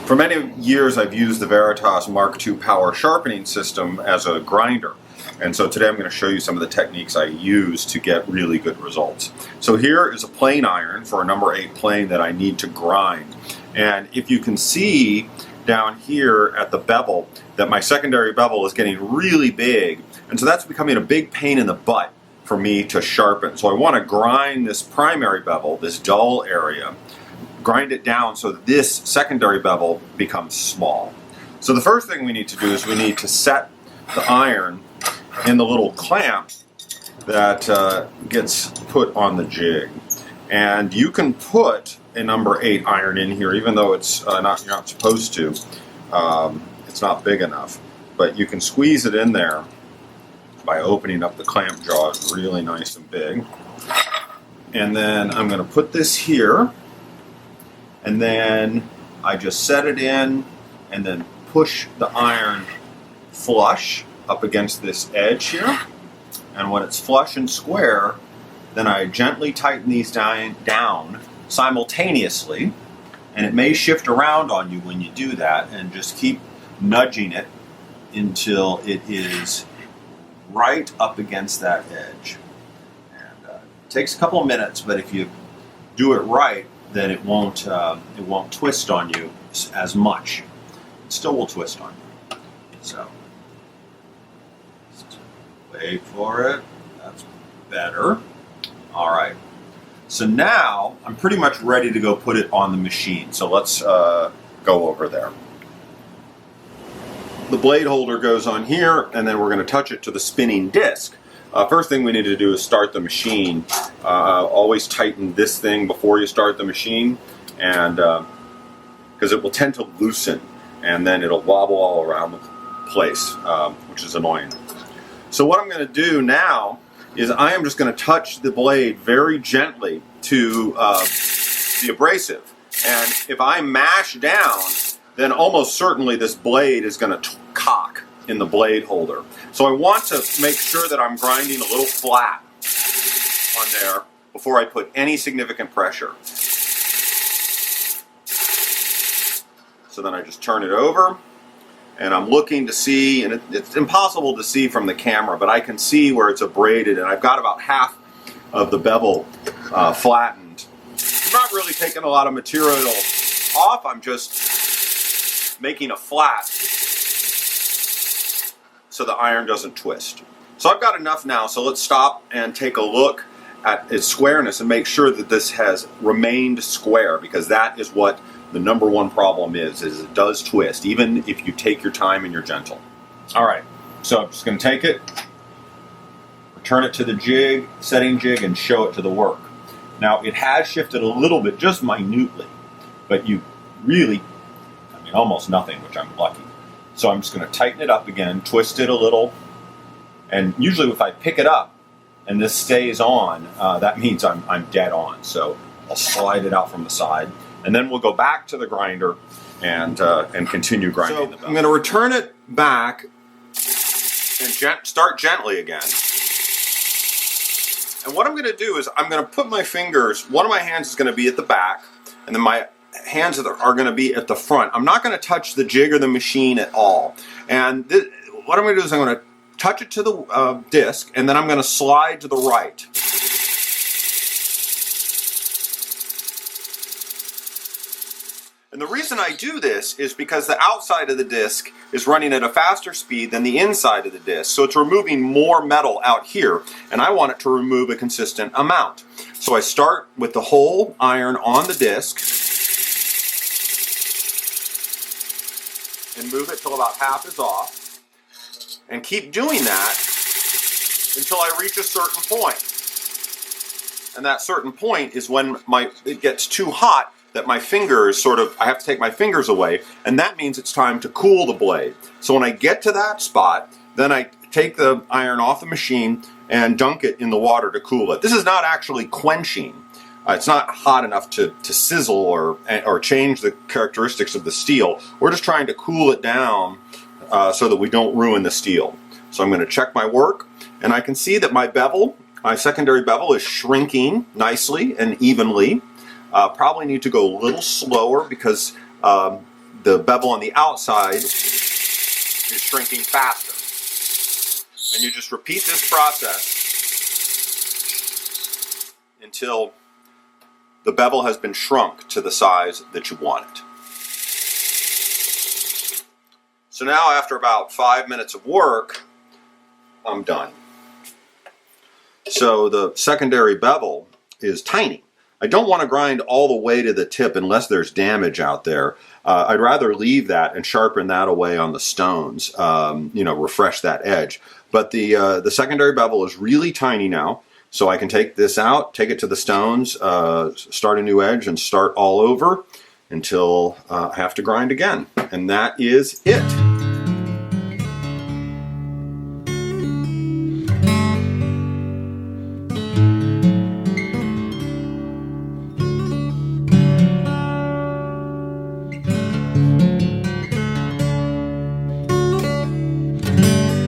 For many years I've used the Veritas Mark II power sharpening system as a grinder. And so today I'm going to show you some of the techniques I use to get really good results. So here is a plane iron for a number 8 plane that I need to grind. And if you can see down here at the bevel that my secondary bevel is getting really big, and so that's becoming a big pain in the butt for me to sharpen. So I want to grind this primary bevel, this dull area, grind it down so that this secondary bevel becomes small. So the first thing we need to do is we need to set the iron in the little clamp that gets put on the jig. And you can put a number 8 iron in here, even though it's you're not supposed to. It's not big enough. But you can squeeze it in there by opening up the clamp jaw. It's really nice and big. And then I'm going to put this here. And then I just set it in and then push the iron flush up against this edge here. And when it's flush and square, then I gently tighten these down simultaneously. And it may shift around on you when you do that, and just keep nudging it until it is right up against that edge. And it takes a couple of minutes, but if you do it right, then it won't twist on you as much. It still will twist on you. So just wait for it. That's better. All right. So now I'm pretty much ready to go put it on the machine. So let's go over there. The blade holder goes on here, and then we're going to touch it to the spinning disc. First thing we need to do is start the machine. Always tighten this thing before you start the machine, and because it will tend to loosen, and then it'll wobble all around the place, which is annoying. So what I'm going to do now is I am just going to touch the blade very gently to the abrasive, and if I mash down, then almost certainly this blade is going to cock in the blade holder. So I want to make sure that I'm grinding a little flat on there before I put any significant pressure. So then I just turn it over, and I'm looking to see, and it's impossible to see from the camera, but I can see where it's abraded, and I've got about half of the bevel flattened. I'm not really taking a lot of material off, I'm just making a flat so the iron doesn't twist. So I've got enough now, so let's stop and take a look at its squareness and make sure that this has remained square, because that is what the number 1 problem is it does twist, even if you take your time and you're gentle. All right, so I'm just going to take it, return it to the jig, setting jig, and show it to the work. Now it has shifted a little bit, just minutely, but you really, almost nothing, which I'm lucky. So I'm just going to tighten it up again, twist it a little, and usually if I pick it up and this stays on, that means I'm dead on. So I'll slide it out from the side, and then we'll go back to the grinder and continue grinding. So I'm going to return it back and start gently again. And what I'm going to do is I'm going to put my fingers, one of my hands is going to be at the back, and then my hands are going to be at the front. I'm not going to touch the jig or the machine at all. And what I'm going to do is I'm going to touch it to the disc, and then I'm going to slide to the right. And the reason I do this is because the outside of the disc is running at a faster speed than the inside of the disc. So it's removing more metal out here, and I want it to remove a consistent amount. So I start with the whole iron on the disc and move it till about half is off, and keep doing that until I reach a certain point. And that certain point is when it gets too hot that my fingers I have to take my fingers away, and that means it's time to cool the blade. So when I get to that spot, then I take the iron off the machine and dunk it in the water to cool it. This is not actually quenching. It's not hot enough to sizzle or change the characteristics of the steel. We're just trying to cool it down so that we don't ruin the steel. So I'm going to check my work, and I can see that my bevel, my secondary bevel, is shrinking nicely and evenly. Probably need to go a little slower because the bevel on the outside is shrinking faster. And you just repeat this process until the bevel has been shrunk to the size that you want it. So now after about 5 minutes of work, I'm done. So the secondary bevel is tiny. I don't want to grind all the way to the tip unless there's damage out there. I'd rather leave that and sharpen that away on the stones, refresh that edge. But the secondary bevel is really tiny now, so I can take this out, take it to the stones, start a new edge, and start all over until I have to grind again. And that is it.